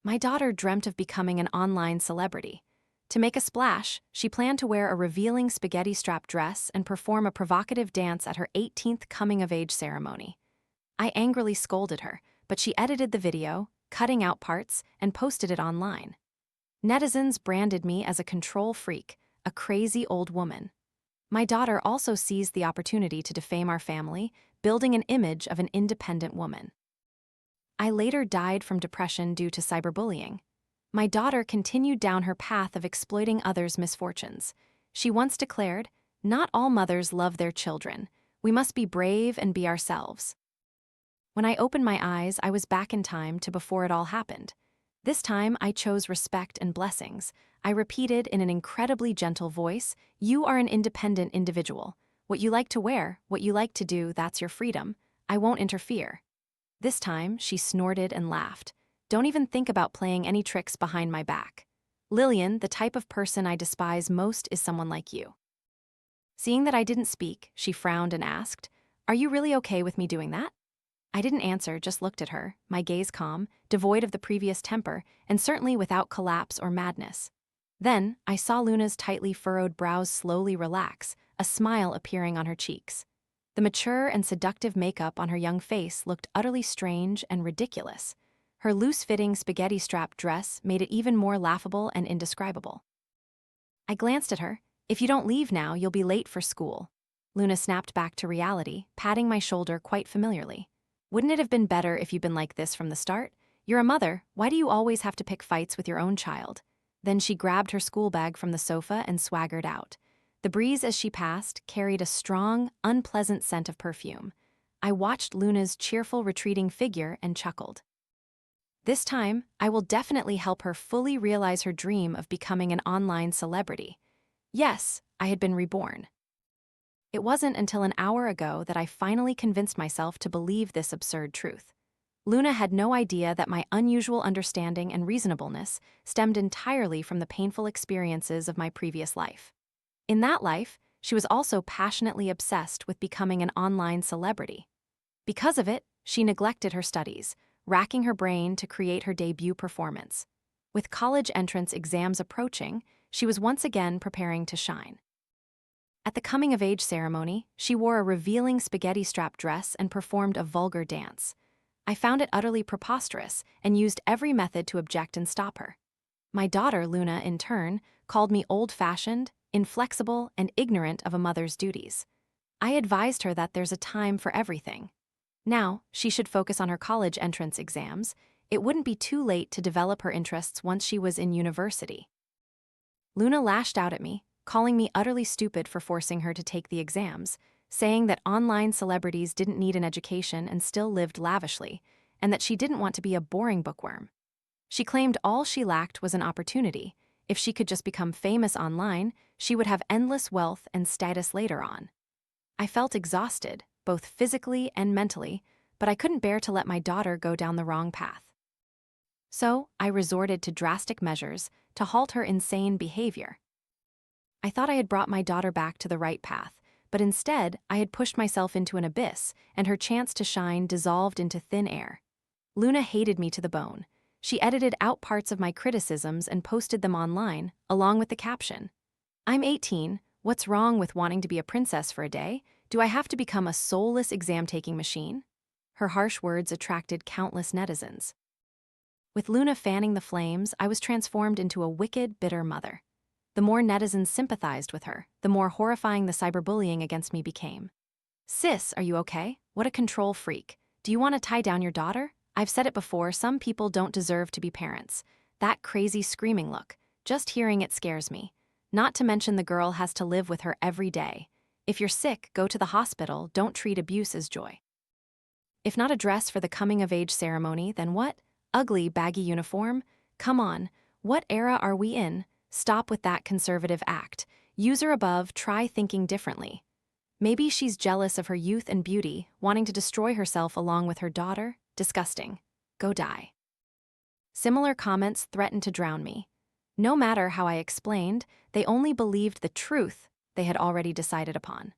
My daughter dreamt of becoming an online celebrity. To make a splash, she planned to wear a revealing spaghetti-strap dress and perform a provocative dance at her 18th coming-of-age ceremony. I angrily scolded her, but she edited the video, cutting out parts, and posted it online. Netizens branded me as a control freak, a crazy old woman. My daughter also seized the opportunity to defame our family, building an image of an independent woman. I later died from depression due to cyberbullying. My daughter continued down her path of exploiting others' misfortunes. She once declared, "Not all mothers love their children. We must be brave and be ourselves." When I opened my eyes, I was back in time to before it all happened. This time, I chose respect and blessings. I repeated in an incredibly gentle voice, "You are an independent individual. What you like to wear, what you like to do, that's your freedom. I won't interfere." This time, she snorted and laughed. "Don't even think about playing any tricks behind my back. Lillian, the type of person I despise most is someone like you." Seeing that I didn't speak, she frowned and asked, "Are you really okay with me doing that?" I didn't answer, just looked at her, my gaze calm, devoid of the previous temper, and certainly without collapse or madness. Then, I saw Luna's tightly furrowed brows slowly relax, a smile appearing on her cheeks. The mature and seductive makeup on her young face looked utterly strange and ridiculous. Her loose-fitting spaghetti-strap dress made it even more laughable and indescribable. I glanced at her. "If you don't leave now, you'll be late for school." Luna snapped back to reality, patting my shoulder quite familiarly. "Wouldn't it have been better if you'd been like this from the start? You're a mother, why do you always have to pick fights with your own child?" Then she grabbed her school bag from the sofa and swaggered out. The breeze as she passed carried a strong, unpleasant scent of perfume. I watched Luna's cheerful retreating figure and chuckled. This time, I will definitely help her fully realize her dream of becoming an online celebrity. Yes, I had been reborn. It wasn't until an hour ago that I finally convinced myself to believe this absurd truth. Luna had no idea that my unusual understanding and reasonableness stemmed entirely from the painful experiences of my previous life. In that life, she was also passionately obsessed with becoming an online celebrity. Because of it, she neglected her studies, racking her brain to create her debut performance. With college entrance exams approaching, she was once again preparing to shine. At the coming-of-age ceremony, she wore a revealing spaghetti-strap dress and performed a vulgar dance. I found it utterly preposterous and used every method to object and stop her. My daughter, Luna, in turn, called me old-fashioned, inflexible, and ignorant of a mother's duties. I advised her that there's a time for everything. Now, she should focus on her college entrance exams. It wouldn't be too late to develop her interests once she was in university. Luna lashed out at me, calling me utterly stupid for forcing her to take the exams, saying that online celebrities didn't need an education and still lived lavishly, and that she didn't want to be a boring bookworm. She claimed all she lacked was an opportunity. If she could just become famous online, she would have endless wealth and status later on. I felt exhausted, both physically and mentally, but I couldn't bear to let my daughter go down the wrong path. So, I resorted to drastic measures to halt her insane behavior. I thought I had brought my daughter back to the right path, but instead, I had pushed myself into an abyss, and her chance to shine dissolved into thin air. Luna hated me to the bone. She edited out parts of my criticisms and posted them online, along with the caption, "I'm 18, what's wrong with wanting to be a princess for a day? Do I have to become a soulless exam-taking machine?" Her harsh words attracted countless netizens. With Luna fanning the flames, I was transformed into a wicked, bitter mother. The more netizens sympathized with her, the more horrifying the cyberbullying against me became. "Sis, are you okay? What a control freak. Do you want to tie down your daughter? I've said it before, some people don't deserve to be parents. That crazy screaming look. Just hearing it scares me. Not to mention the girl has to live with her every day. If you're sick, go to the hospital, don't treat abuse as joy." If not a dress for the coming-of-age ceremony, then what? Ugly, baggy uniform? Come on, what era are we in? Stop with that conservative act. User above, try thinking differently. Maybe she's jealous of her youth and beauty, wanting to destroy herself along with her daughter? Disgusting. Go die. Similar comments threatened to drown me. No matter how I explained, they only believed the truth they had already decided upon.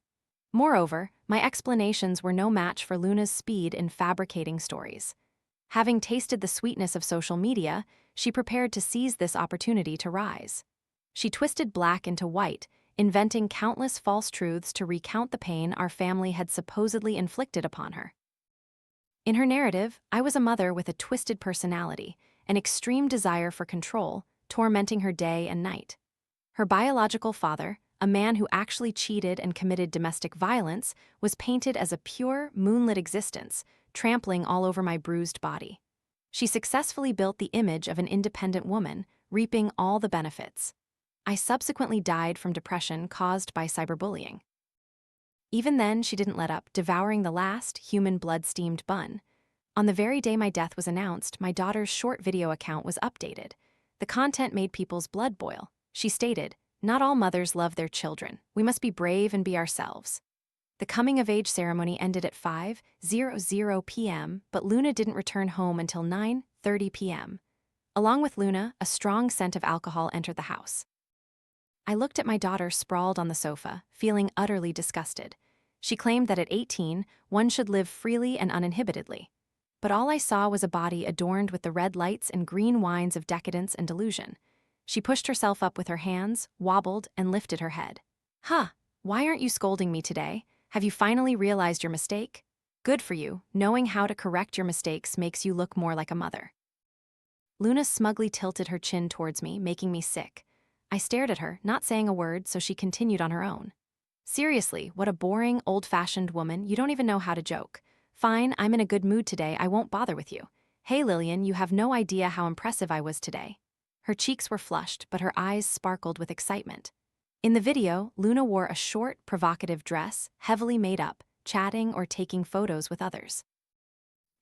Moreover, my explanations were no match for Luna's speed in fabricating stories. Having tasted the sweetness of social media, she prepared to seize this opportunity to rise. She twisted black into white, inventing countless false truths to recount the pain our family had supposedly inflicted upon her. In her narrative, I was a mother with a twisted personality, an extreme desire for control, tormenting her day and night. Her biological father, a man who actually cheated and committed domestic violence, was painted as a pure, moonlit existence, trampling all over my bruised body. She successfully built the image of an independent woman, reaping all the benefits. I subsequently died from depression caused by cyberbullying. Even then, she didn't let up, devouring the last human blood-steamed bun. On the very day my death was announced, my daughter's short video account was updated. The content made people's blood boil. She stated, "Not all mothers love their children. We must be brave and be ourselves." The coming-of-age ceremony ended at 5:00 p.m., but Luna didn't return home until 9:30 p.m. Along with Luna, a strong scent of alcohol entered the house. I looked at my daughter sprawled on the sofa, feeling utterly disgusted. She claimed that at 18, one should live freely and uninhibitedly. But all I saw was a body adorned with the red lights and green wines of decadence and delusion. She pushed herself up with her hands, wobbled, and lifted her head. "Huh, why aren't you scolding me today? Have you finally realized your mistake? Good for you, knowing how to correct your mistakes makes you look more like a mother." Luna smugly tilted her chin towards me, making me sick. I stared at her, not saying a word, so she continued on her own. "Seriously, what a boring, old-fashioned woman, you don't even know how to joke. Fine, I'm in a good mood today, I won't bother with you. Hey Lillian, you have no idea how impressive I was today." Her cheeks were flushed, but her eyes sparkled with excitement. In the video, Luna wore a short, provocative dress, heavily made up, chatting or taking photos with others.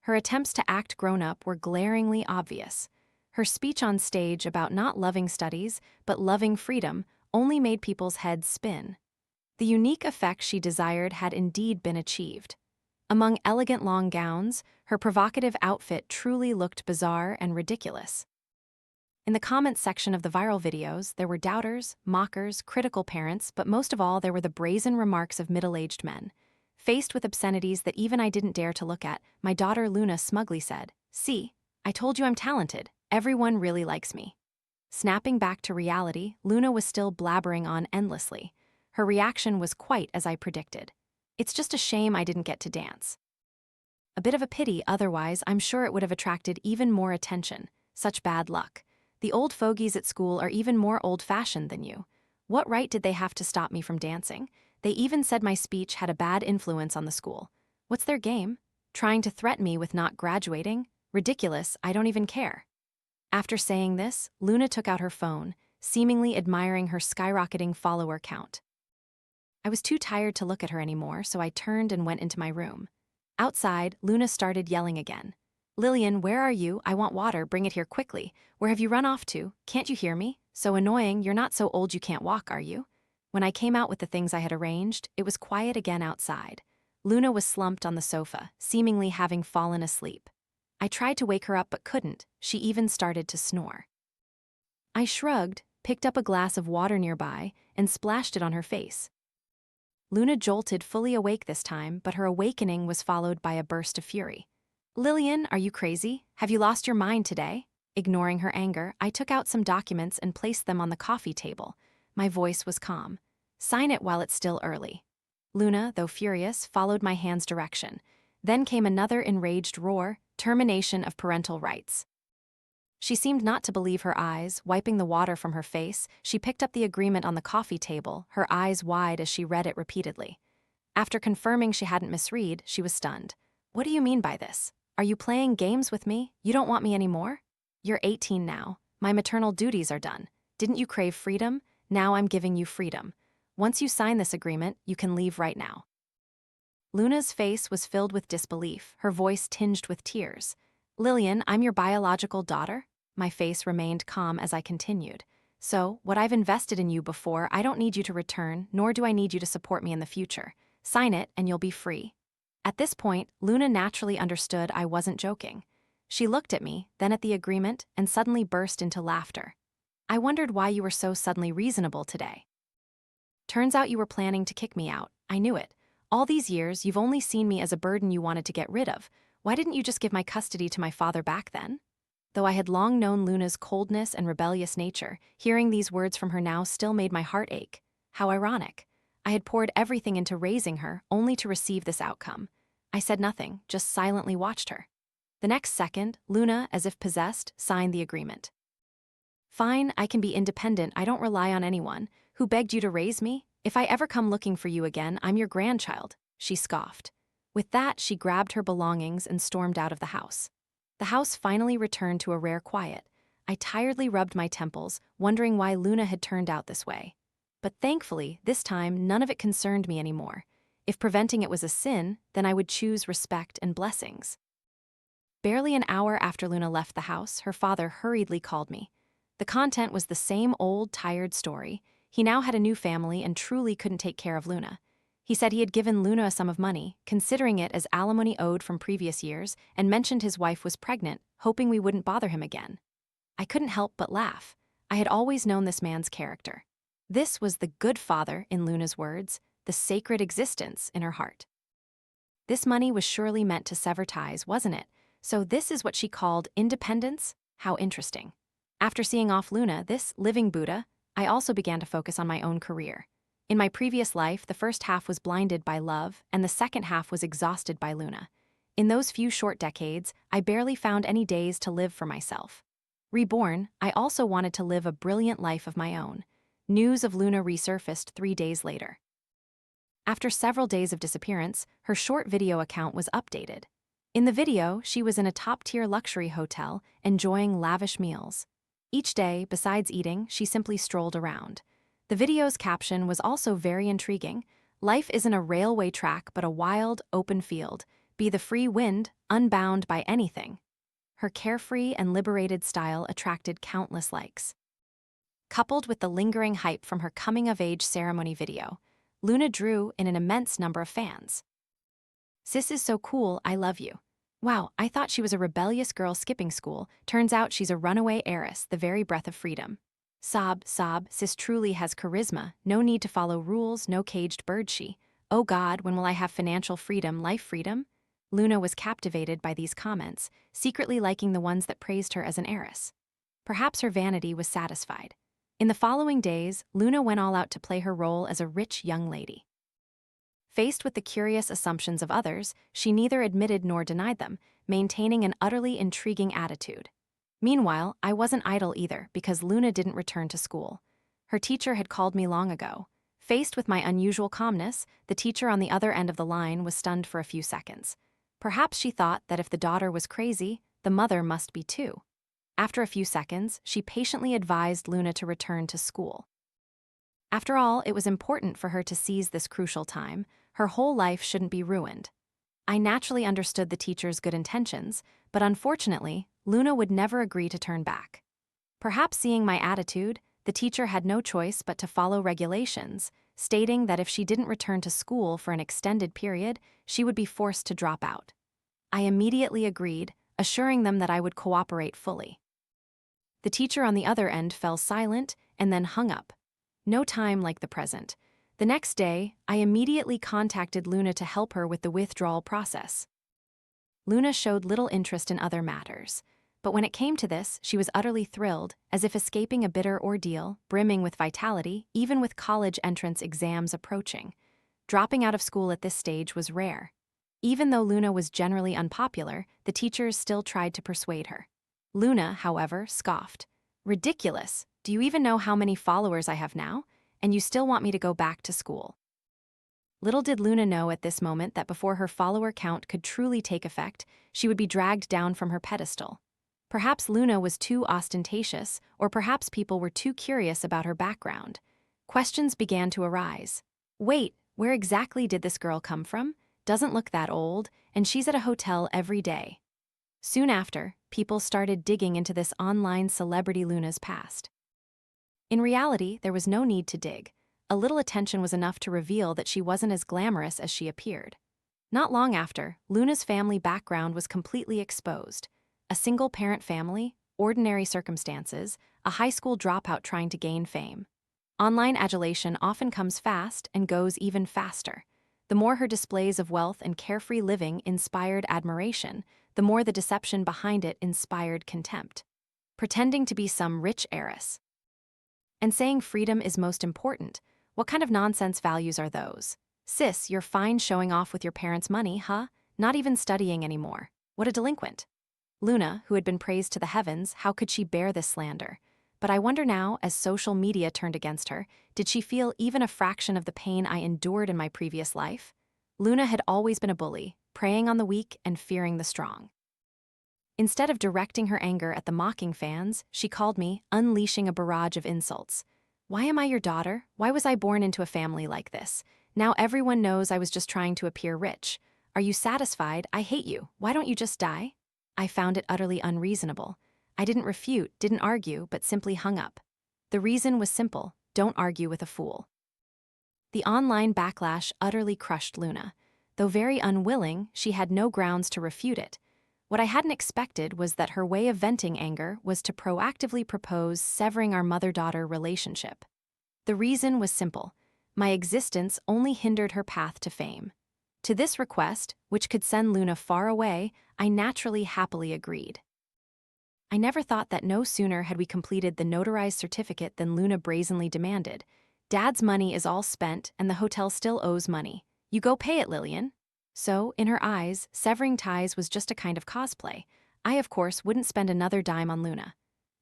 Her attempts to act grown-up were glaringly obvious. Her speech on stage about not loving studies, but loving freedom, only made people's heads spin. The unique effect she desired had indeed been achieved. Among elegant long gowns, her provocative outfit truly looked bizarre and ridiculous. In the comments section of the viral videos, there were doubters, mockers, critical parents, but most of all there were the brazen remarks of middle-aged men. Faced with obscenities that even I didn't dare to look at, my daughter Luna smugly said, "See, I told you I'm talented. Everyone really likes me." Snapping back to reality, Luna was still blabbering on endlessly. Her reaction was quite as I predicted. "It's just a shame I didn't get to dance." A bit of a pity, otherwise I'm sure it would have attracted even more attention. Such bad luck. The old fogies at school are even more old-fashioned than you. What right did they have to stop me from dancing? They even said my speech had a bad influence on the school. What's their game? Trying to threaten me with not graduating? Ridiculous, I don't even care. After saying this, Luna took out her phone, seemingly admiring her skyrocketing follower count. I was too tired to look at her anymore, so I turned and went into my room. Outside, Luna started yelling again. "Lillian, where are you? I want water, bring it here quickly. Where have you run off to? Can't you hear me? So annoying, you're not so old you can't walk, are you?" When I came out with the things I had arranged, it was quiet again outside. Luna was slumped on the sofa, seemingly having fallen asleep. I tried to wake her up but couldn't. She even started to snore. I shrugged, picked up a glass of water nearby, and splashed it on her face. Luna jolted, fully awake this time, but her awakening was followed by a burst of fury. "Lillian, are you crazy? Have you lost your mind today?" Ignoring her anger, I took out some documents and placed them on the coffee table. My voice was calm. "Sign it while it's still early." Luna, though furious, followed my hand's direction. Then came another enraged roar, termination of parental rights. She seemed not to believe her eyes. Wiping the water from her face, she picked up the agreement on the coffee table, her eyes wide as she read it repeatedly. After confirming she hadn't misread, she was stunned. "What do you mean by this? Are you playing games with me? You don't want me anymore? You're 18 now. My maternal duties are done. Didn't you crave freedom? Now I'm giving you freedom. Once you sign this agreement, you can leave right now." Luna's face was filled with disbelief, her voice tinged with tears. "Lillian, I'm your biological daughter?" My face remained calm as I continued. "So, what I've invested in you before, I don't need you to return, nor do I need you to support me in the future. Sign it, and you'll be free." At this point, Luna naturally understood I wasn't joking. She looked at me, then at the agreement, and suddenly burst into laughter. "I wondered why you were so suddenly reasonable today. Turns out you were planning to kick me out. I knew it. All these years, you've only seen me as a burden you wanted to get rid of. Why didn't you just give my custody to my father back then? Though I had long known Luna's coldness and rebellious nature, hearing these words from her now still made my heart ache. How ironic. I had poured everything into raising her, only to receive this outcome. I said nothing, just silently watched her. The next second, Luna, as if possessed, signed the agreement. Fine, I can be independent, I don't rely on anyone. Who begged you to raise me? If I ever come looking for you again, I'm your grandchild, she scoffed. With that, she grabbed her belongings and stormed out of the house. The house finally returned to a rare quiet. I tiredly rubbed my temples, wondering why Luna had turned out this way. But thankfully, this time, none of it concerned me anymore. If preventing it was a sin, then I would choose respect and blessings. Barely an hour after Luna left the house, her father hurriedly called me. The content was the same old, tired story. He now had a new family and truly couldn't take care of Luna. He said he had given Luna a sum of money, considering it as alimony owed from previous years, and mentioned his wife was pregnant, hoping we wouldn't bother him again. I couldn't help but laugh. I had always known this man's character. This was the good father, in Luna's words, the sacred existence in her heart. This money was surely meant to sever ties, wasn't it? So this is what she called independence? How interesting. After seeing off Luna, this living Buddha, I also began to focus on my own career. In my previous life, the first half was blinded by love, and the second half was exhausted by Luna. In those few short decades, I barely found any days to live for myself. Reborn, I also wanted to live a brilliant life of my own. News of Luna resurfaced 3 days later. After several days of disappearance, her short video account was updated. In the video, she was in a top-tier luxury hotel, enjoying lavish meals. Each day, besides eating, she simply strolled around. The video's caption was also very intriguing. Life isn't a railway track but a wild, open field. Be the free wind, unbound by anything. Her carefree and liberated style attracted countless likes. Coupled with the lingering hype from her coming-of-age ceremony video, Luna drew in an immense number of fans. Sis is so cool, I love you. Wow, I thought she was a rebellious girl skipping school. Turns out she's a runaway heiress, the very breath of freedom. Sob, sis truly has charisma, no need to follow rules, no caged bird she. Oh God, when will I have financial freedom, life freedom? Luna was captivated by these comments, secretly liking the ones that praised her as an heiress. Perhaps her vanity was satisfied. In the following days, Luna went all out to play her role as a rich young lady. Faced with the curious assumptions of others, she neither admitted nor denied them, maintaining an utterly intriguing attitude. Meanwhile, I wasn't idle either, because Luna didn't return to school. Her teacher had called me long ago. Faced with my unusual calmness, the teacher on the other end of the line was stunned for a few seconds. Perhaps she thought that if the daughter was crazy, the mother must be too. After a few seconds, she patiently advised Luna to return to school. After all, it was important for her to seize this crucial time. Her whole life shouldn't be ruined. I naturally understood the teacher's good intentions, but unfortunately, Luna would never agree to turn back. Perhaps seeing my attitude, the teacher had no choice but to follow regulations, stating that if she didn't return to school for an extended period, she would be forced to drop out. I immediately agreed, assuring them that I would cooperate fully. The teacher on the other end fell silent and then hung up. No time like the present. The next day, I immediately contacted Luna to help her with the withdrawal process. Luna showed little interest in other matters, but when it came to this, she was utterly thrilled, as if escaping a bitter ordeal, brimming with vitality, even with college entrance exams approaching. Dropping out of school at this stage was rare. Even though Luna was generally unpopular, the teachers still tried to persuade her. Luna, however, scoffed. Ridiculous! Do you even know how many followers I have now? And you still want me to go back to school? Little did Luna know at this moment that before her follower count could truly take effect, she would be dragged down from her pedestal. Perhaps Luna was too ostentatious, or perhaps people were too curious about her background. Questions began to arise. Wait, where exactly did this girl come from? Doesn't look that old, and she's at a hotel every day. Soon after, people started digging into this online celebrity Luna's past. In reality, there was no need to dig. A little attention was enough to reveal that she wasn't as glamorous as she appeared. Not long after, Luna's family background was completely exposed. A single-parent family, ordinary circumstances, a high school dropout trying to gain fame. Online adulation often comes fast and goes even faster. The more her displays of wealth and carefree living inspired admiration, the more the deception behind it inspired contempt. Pretending to be some rich heiress. And saying freedom is most important. What kind of nonsense values are those? Sis, you're fine showing off with your parents' money, huh? Not even studying anymore. What a delinquent. Luna, who had been praised to the heavens, how could she bear this slander? But I wonder now, as social media turned against her, did she feel even a fraction of the pain I endured in my previous life? Luna had always been a bully, preying on the weak and fearing the strong. Instead of directing her anger at the mocking fans, she called me, unleashing a barrage of insults. Why am I your daughter? Why was I born into a family like this? Now everyone knows I was just trying to appear rich. Are you satisfied? I hate you. Why don't you just die? I found it utterly unreasonable. I didn't refute, didn't argue, but simply hung up. The reason was simple: don't argue with a fool. The online backlash utterly crushed Luna. Though very unwilling, she had no grounds to refute it. What I hadn't expected was that her way of venting anger was to proactively propose severing our mother-daughter relationship. The reason was simple: my existence only hindered her path to fame. To this request, which could send Luna far away, I naturally happily agreed. I never thought that no sooner had we completed the notarized certificate than Luna brazenly demanded, "Dad's money is all spent and the hotel still owes money. You go pay it, Lillian." So, in her eyes, severing ties was just a kind of cosplay. I, of course, wouldn't spend another dime on Luna.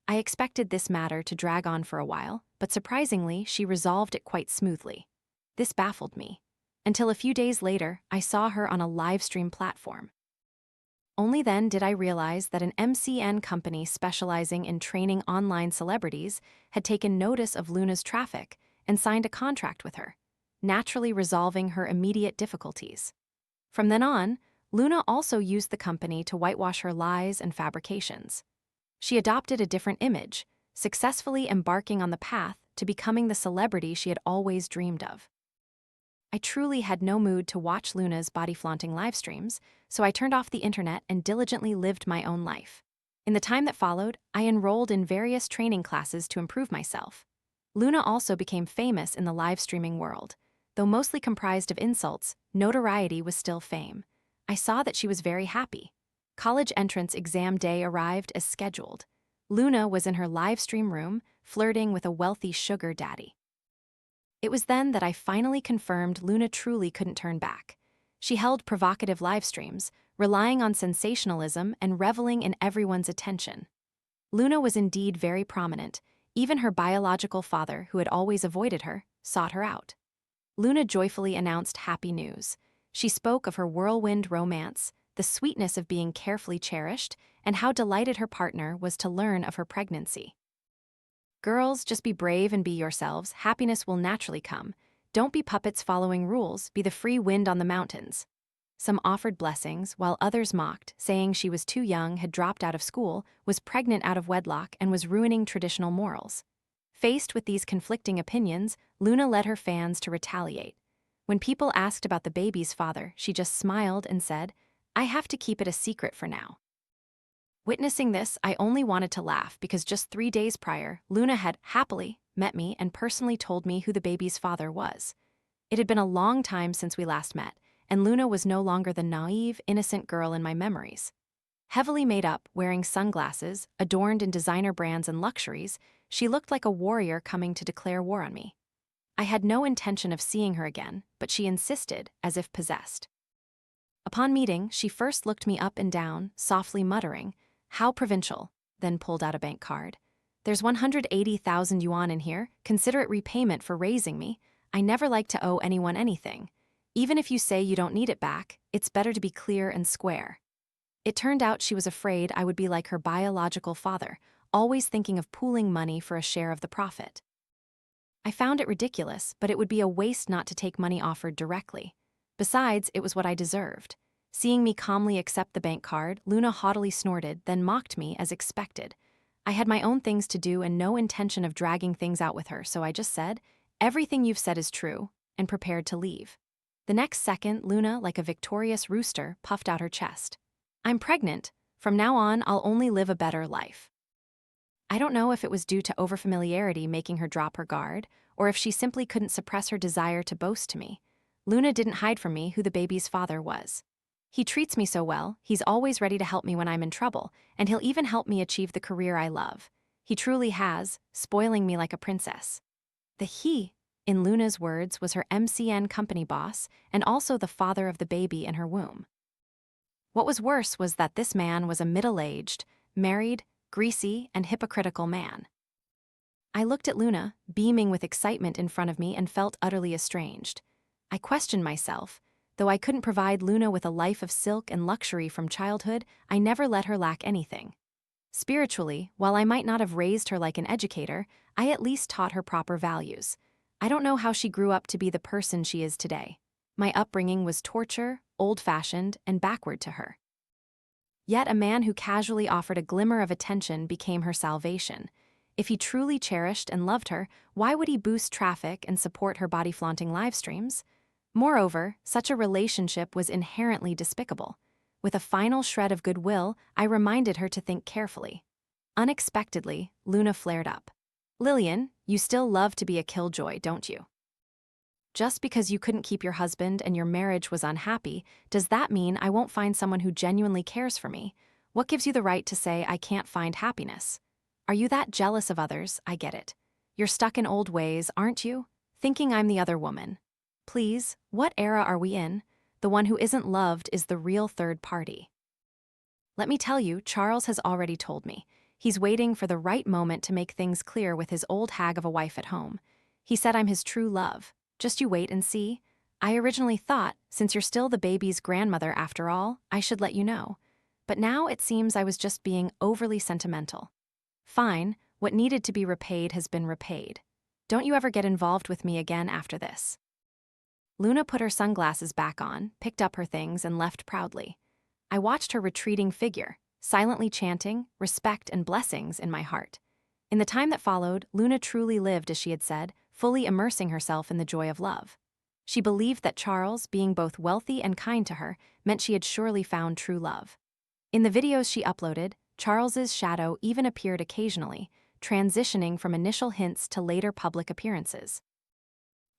I expected this matter to drag on for a while, but surprisingly, she resolved it quite smoothly. This baffled me. Until a few days later, I saw her on a live stream platform. Only then did I realize that an MCN company specializing in training online celebrities had taken notice of Luna's traffic and signed a contract with her, naturally resolving her immediate difficulties. From then on, Luna also used the company to whitewash her lies and fabrications. She adopted a different image, successfully embarking on the path to becoming the celebrity she had always dreamed of. I truly had no mood to watch Luna's body-flaunting live streams, so I turned off the internet and diligently lived my own life. In the time that followed, I enrolled in various training classes to improve myself. Luna also became famous in the live streaming world. Though mostly comprised of insults, notoriety was still fame. I saw that she was very happy. College entrance exam day arrived as scheduled. Luna was in her live stream room, flirting with a wealthy sugar daddy. It was then that I finally confirmed Luna truly couldn't turn back. She held provocative live streams, relying on sensationalism and reveling in everyone's attention. Luna was indeed very prominent. Even her biological father, who had always avoided her, sought her out. Luna joyfully announced happy news. She spoke of her whirlwind romance, the sweetness of being carefully cherished, and how delighted her partner was to learn of her pregnancy. Girls, just be brave and be yourselves. Happiness will naturally come. Don't be puppets following rules. Be the free wind on the mountains. Some offered blessings, while others mocked, saying she was too young, had dropped out of school, was pregnant out of wedlock, and was ruining traditional morals. Faced with these conflicting opinions, Luna led her fans to retaliate. When people asked about the baby's father, she just smiled and said, "I have to keep it a secret for now." Witnessing this, I only wanted to laugh because just 3 days prior, Luna had happily met me and personally told me who the baby's father was. It had been a long time since we last met, and Luna was no longer the naive, innocent girl in my memories. Heavily made up, wearing sunglasses, adorned in designer brands and luxuries, she looked like a warrior coming to declare war on me. I had no intention of seeing her again, but she insisted, as if possessed. Upon meeting, she first looked me up and down, softly muttering, "How provincial," then pulled out a bank card. "There's 180,000 yuan in here. Consider it repayment for raising me. I never like to owe anyone anything. Even if you say you don't need it back, it's better to be clear and square." It turned out she was afraid I would be like her biological father, always thinking of pooling money for a share of the profit. I found it ridiculous, but it would be a waste not to take money offered directly. Besides, it was what I deserved. Seeing me calmly accept the bank card, Luna haughtily snorted, then mocked me as expected. I had my own things to do and no intention of dragging things out with her, so I just said, "Everything you've said is true," and prepared to leave. The next second, Luna, like a victorious rooster, puffed out her chest. "I'm pregnant. From now on, I'll only live a better life." I don't know if it was due to overfamiliarity making her drop her guard, or if she simply couldn't suppress her desire to boast to me. Luna didn't hide from me who the baby's father was. He treats me so well, he's always ready to help me when I'm in trouble, and he'll even help me achieve the career I love. He truly has, spoiling me like a princess. The he, in Luna's words, was her MCN company boss and also the father of the baby in her womb. What was worse was that this man was a middle-aged, married, greasy, and hypocritical man. I looked at Luna, beaming with excitement in front of me, and felt utterly estranged. I questioned myself. Though I couldn't provide Luna with a life of silk and luxury from childhood, I never let her lack anything. Spiritually, while I might not have raised her like an educator, I at least taught her proper values. I don't know how she grew up to be the person she is today. My upbringing was torture, old-fashioned, and backward to her. Yet a man who casually offered a glimmer of attention became her salvation. If he truly cherished and loved her, why would he boost traffic and support her body-flaunting live streams? Moreover, such a relationship was inherently despicable. With a final shred of goodwill, I reminded her to think carefully. Unexpectedly, Luna flared up. "Lillian, you still love to be a killjoy, don't you? Just because you couldn't keep your husband and your marriage was unhappy, does that mean I won't find someone who genuinely cares for me? What gives you the right to say I can't find happiness? Are you that jealous of others? I get it. You're stuck in old ways, aren't you? Thinking I'm the other woman. Please, what era are we in? The one who isn't loved is the real third party." Let me tell you, Charles has already told me. He's waiting for the right moment to make things clear with his old hag of a wife at home. He said I'm his true love. Just you wait and see. I originally thought, since you're still the baby's grandmother after all, I should let you know. But now it seems I was just being overly sentimental. Fine, what needed to be repaid has been repaid. Don't you ever get involved with me again after this. Luna put her sunglasses back on, picked up her things, and left proudly. I watched her retreating figure, silently chanting, respect and blessings in my heart. In the time that followed, Luna truly lived as she had said, fully immersing herself in the joy of love. She believed that Charles, being both wealthy and kind to her, meant she had surely found true love. In the videos she uploaded, Charles's shadow even appeared occasionally, transitioning from initial hints to later public appearances.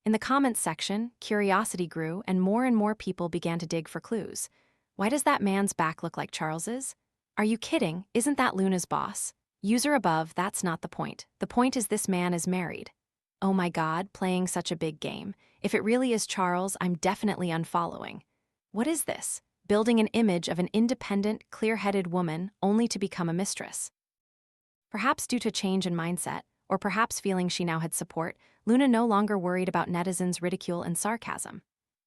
In the comments section, curiosity grew and more people began to dig for clues. Why does that man's back look like Charles's? Are you kidding? Isn't that Luna's boss? User above, that's not the point. The point is this man is married. Oh my God, playing such a big game. If it really is Charles, I'm definitely unfollowing. What is this? Building an image of an independent, clear-headed woman only to become a mistress. Perhaps due to change in mindset, or perhaps feeling she now had support, Luna no longer worried about netizens' ridicule and sarcasm.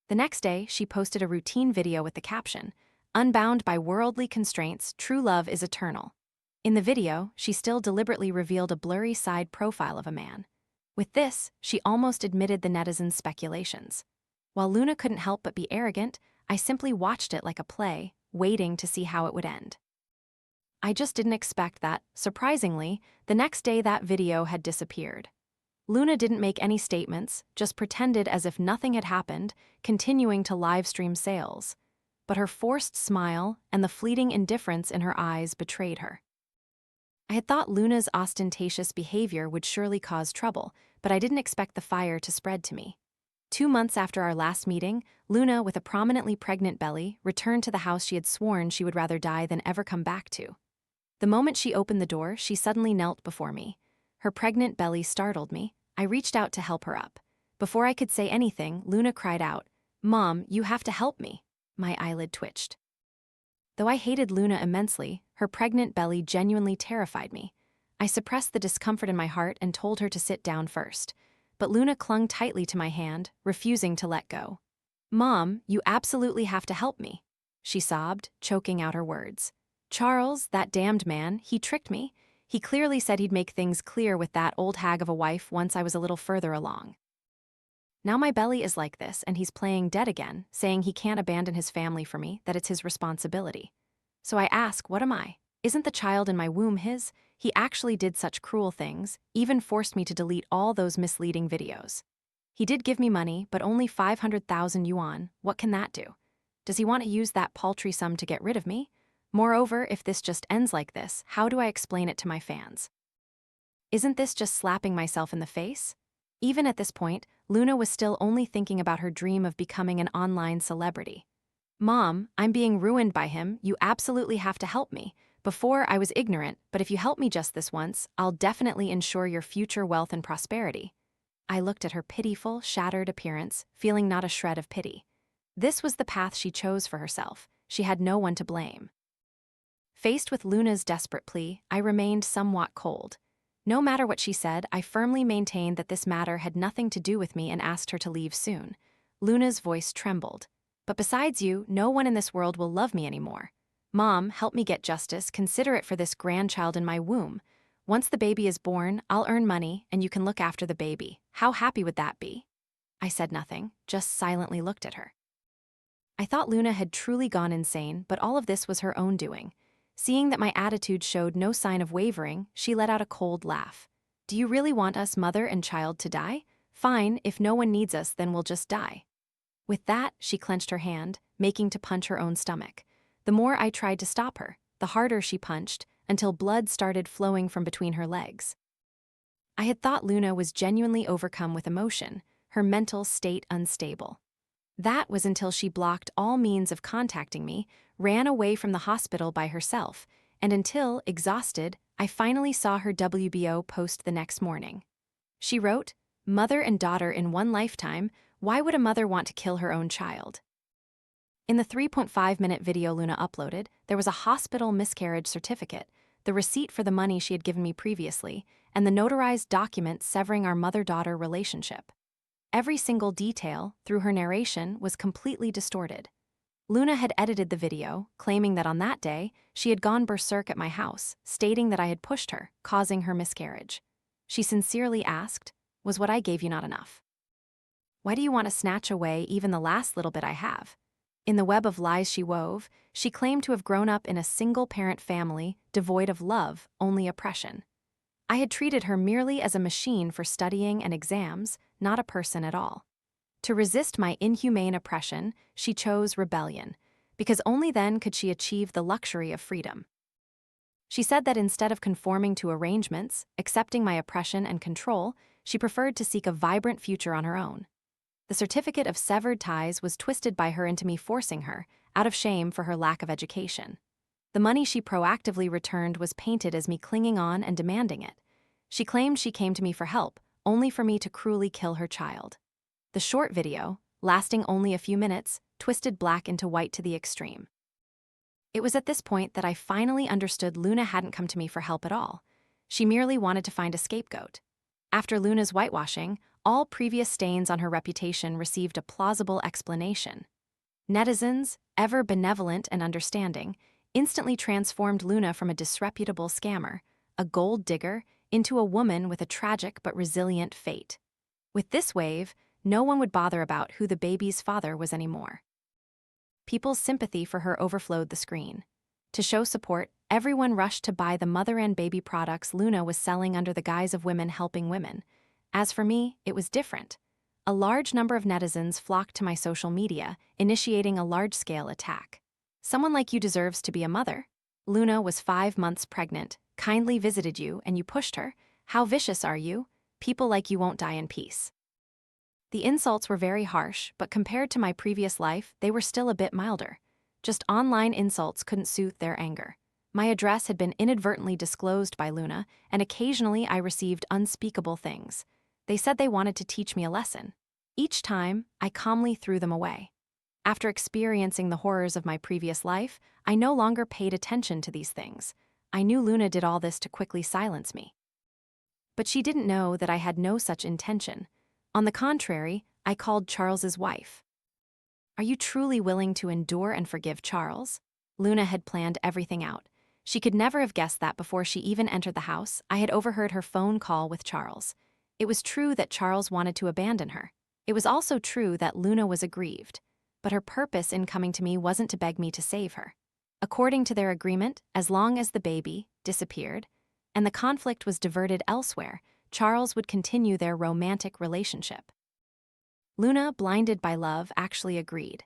The next day, she posted a routine video with the caption, "Unbound by worldly constraints, true love is eternal." In the video, she still deliberately revealed a blurry side profile of a man. With this, she almost admitted the netizens' speculations. While Luna couldn't help but be arrogant, I simply watched it like a play, waiting to see how it would end. I just didn't expect that, surprisingly, the next day that video had disappeared. Luna didn't make any statements, just pretended as if nothing had happened, continuing to livestream sales. But her forced smile and the fleeting indifference in her eyes betrayed her. I had thought Luna's ostentatious behavior would surely cause trouble, but I didn't expect the fire to spread to me. 2 months after our last meeting, Luna, with a prominently pregnant belly, returned to the house she had sworn she would rather die than ever come back to. The moment she opened the door, she suddenly knelt before me. Her pregnant belly startled me. I reached out to help her up. Before I could say anything, Luna cried out, "Mom, you have to help me." My eyelid twitched. Though I hated Luna immensely, her pregnant belly genuinely terrified me. I suppressed the discomfort in my heart and told her to sit down first. But Luna clung tightly to my hand, refusing to let go. "Mom, you absolutely have to help me," she sobbed, choking out her words. "Charles, that damned man, he tricked me. He clearly said he'd make things clear with that old hag of a wife once I was a little further along. Now my belly is like this, and he's playing dead again, saying he can't abandon his family for me, that it's his responsibility. So I ask, what am I? Isn't the child in my womb his? He actually did such cruel things, even forced me to delete all those misleading videos. He did give me money, but only 500,000 yuan. What can that do? Does he want to use that paltry sum to get rid of me? Moreover, if this just ends like this, how do I explain it to my fans? Isn't this just slapping myself in the face? Even at this point, Luna was still only thinking about her dream of becoming an online celebrity. "Mom, I'm being ruined by him. You absolutely have to help me. Before, I was ignorant, but if you help me just this once, I'll definitely ensure your future wealth and prosperity." I looked at her pitiful, shattered appearance, feeling not a shred of pity. This was the path she chose for herself. She had no one to blame. Faced with Luna's desperate plea, I remained somewhat cold. No matter what she said, I firmly maintained that this matter had nothing to do with me and asked her to leave soon. Luna's voice trembled. "But besides you, no one in this world will love me anymore. Mom, help me get justice, consider it for this grandchild in my womb. Once the baby is born, I'll earn money and you can look after the baby. How happy would that be?" I said nothing, just silently looked at her. I thought Luna had truly gone insane, but all of this was her own doing. Seeing that my attitude showed no sign of wavering, she let out a cold laugh. "Do you really want us, mother and child, to die? Fine, if no one needs us, then we'll just die." With that, she clenched her hand, making to punch her own stomach. The more I tried to stop her, the harder she punched, until blood started flowing from between her legs. I had thought Luna was genuinely overcome with emotion, her mental state unstable. That was until she blocked all means of contacting me, ran away from the hospital by herself, and until, exhausted, I finally saw her WBO post the next morning. She wrote, "Mother and daughter in one lifetime, why would a mother want to kill her own child?" In the 3.5-minute video Luna uploaded, there was a hospital miscarriage certificate, the receipt for the money she had given me previously, and the notarized document severing our mother-daughter relationship. Every single detail, through her narration, was completely distorted. Luna had edited the video, claiming that on that day, she had gone berserk at my house, stating that I had pushed her, causing her miscarriage. She sincerely asked, "Was what I gave you not enough? Why do you want to snatch away even the last little bit I have?" In the web of lies she wove, she claimed to have grown up in a single-parent family, devoid of love, only oppression. I had treated her merely as a machine for studying and exams, not a person at all. To resist my inhumane oppression, she chose rebellion, because only then could she achieve the luxury of freedom. She said that instead of conforming to arrangements, accepting my oppression and control, she preferred to seek a vibrant future on her own. The certificate of severed ties was twisted by her into me forcing her, out of shame for her lack of education. The money she proactively returned was painted as me clinging on and demanding it. She claimed she came to me for help, only for me to cruelly kill her child. The short video, lasting only a few minutes, twisted black into white to the extreme. It was at this point that I finally understood Luna hadn't come to me for help at all. She merely wanted to find a scapegoat. After Luna's whitewashing, all previous stains on her reputation received a plausible explanation. Netizens, ever benevolent and understanding, instantly transformed Luna from a disreputable scammer, a gold digger, into a woman with a tragic but resilient fate. With this wave, no one would bother about who the baby's father was anymore. People's sympathy for her overflowed the screen. To show support, everyone rushed to buy the mother and baby products Luna was selling under the guise of women helping women. As for me, it was different. A large number of netizens flocked to my social media, initiating a large-scale attack. "Someone like you deserves to be a mother. Luna was 5 months pregnant, kindly visited you, and you pushed her. How vicious are you? People like you won't die in peace." The insults were very harsh, but compared to my previous life, they were still a bit milder. Just online insults couldn't soothe their anger. My address had been inadvertently disclosed by Luna, and occasionally I received unspeakable things. They said they wanted to teach me a lesson. Each time, I calmly threw them away. After experiencing the horrors of my previous life, I no longer paid attention to these things. I knew Luna did all this to quickly silence me. But she didn't know that I had no such intention. On the contrary, I called Charles's wife. "Are you truly willing to endure and forgive Charles?" Luna had planned everything out. She could never have guessed that before she even entered the house, I had overheard her phone call with Charles. It was true that Charles wanted to abandon her. It was also true that Luna was aggrieved. But her purpose in coming to me wasn't to beg me to save her. According to their agreement, as long as the baby disappeared, and the conflict was diverted elsewhere, Charles would continue their romantic relationship. Luna, blinded by love, actually agreed.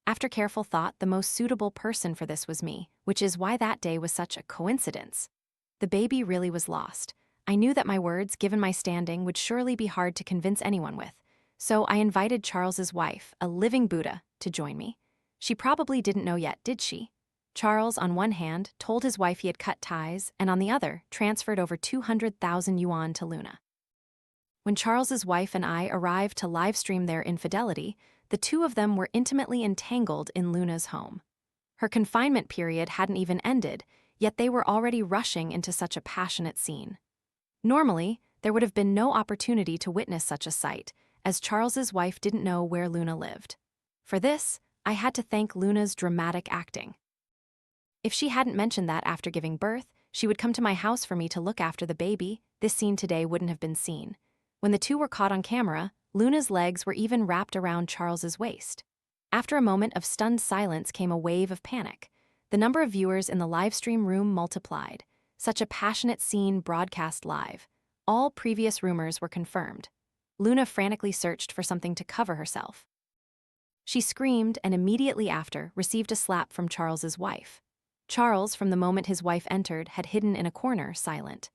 After careful thought, the most suitable person for this was me, which is why that day was such a coincidence. The baby really was lost. I knew that my words, given my standing, would surely be hard to convince anyone with, so I invited Charles's wife, a living Buddha, to join me. She probably didn't know yet, did she? Charles, on one hand, told his wife he had cut ties, and on the other, transferred over 200,000 yuan to Luna. When Charles's wife and I arrived to livestream their infidelity, the two of them were intimately entangled in Luna's home. Her confinement period hadn't even ended, yet they were already rushing into such a passionate scene. Normally, there would have been no opportunity to witness such a sight, as Charles's wife didn't know where Luna lived. For this, I had to thank Luna's dramatic acting. If she hadn't mentioned that after giving birth, she would come to my house for me to look after the baby, this scene today wouldn't have been seen. When the two were caught on camera, Luna's legs were even wrapped around Charles's waist. After a moment of stunned silence came a wave of panic. The number of viewers in the livestream room multiplied. Such a passionate scene broadcast live. All previous rumors were confirmed. Luna frantically searched for something to cover herself. She screamed and immediately after received a slap from Charles's wife. Charles, from the moment his wife entered, had hidden in a corner, silent.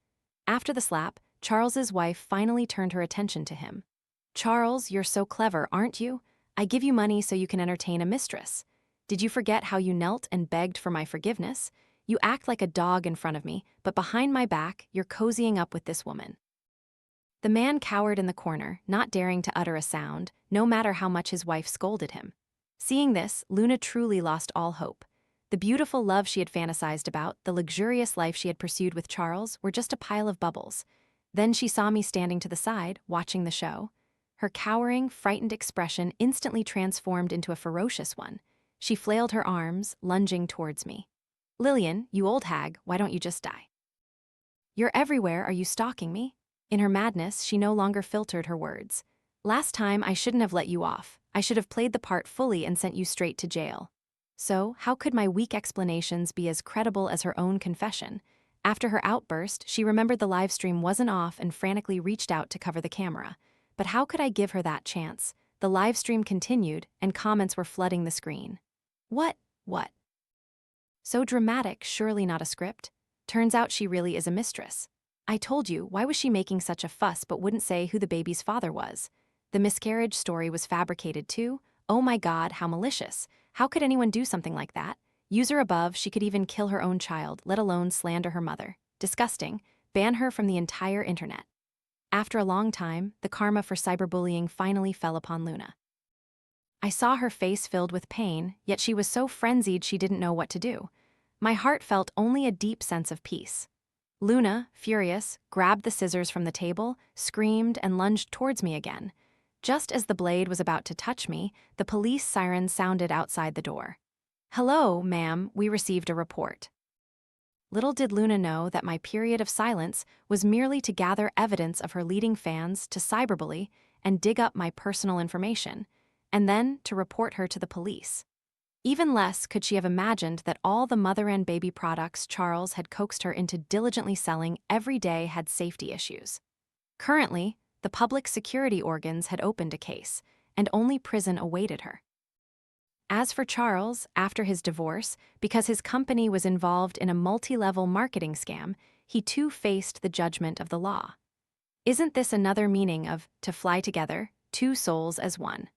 After the slap, Charles's wife finally turned her attention to him. "Charles, you're so clever, aren't you? I give you money so you can entertain a mistress. Did you forget how you knelt and begged for my forgiveness? You act like a dog in front of me, but behind my back, you're cozying up with this woman." The man cowered in the corner, not daring to utter a sound, no matter how much his wife scolded him. Seeing this, Luna truly lost all hope. The beautiful love she had fantasized about, the luxurious life she had pursued with Charles, were just a pile of bubbles. Then she saw me standing to the side, watching the show. Her cowering, frightened expression instantly transformed into a ferocious one. She flailed her arms, lunging towards me. "Lillian, you old hag, why don't you just die? You're everywhere, are you stalking me?" In her madness, she no longer filtered her words. "Last time, I shouldn't have let you off. I should have played the part fully and sent you straight to jail." So, how could my weak explanations be as credible as her own confession? After her outburst, she remembered the live stream wasn't off and frantically reached out to cover the camera. But how could I give her that chance? The live stream continued, and comments were flooding the screen. What? So dramatic, surely not a script? Turns out she really is a mistress. I told you, why was she making such a fuss but wouldn't say who the baby's father was? The miscarriage story was fabricated too? Oh my God, how malicious. How could anyone do something like that? User above, she could even kill her own child, let alone slander her mother. Disgusting. Ban her from the entire internet. After a long time, the karma for cyberbullying finally fell upon Luna. I saw her face filled with pain, yet she was so frenzied she didn't know what to do. My heart felt only a deep sense of peace. Luna, furious, grabbed the scissors from the table, screamed, and lunged towards me again. Just as the blade was about to touch me, the police siren sounded outside the door. "Hello, ma'am, we received a report." Little did Luna know that my period of silence was merely to gather evidence of her leading fans to cyberbully and dig up my personal information, and then to report her to the police. Even less could she have imagined that all the mother and baby products Charles had coaxed her into diligently selling every day had safety issues. Currently, the public security organs had opened a case, and only prison awaited her. As for Charles, after his divorce, because his company was involved in a multi-level marketing scam, he too faced the judgment of the law. Isn't this another meaning of to fly together, two souls as one?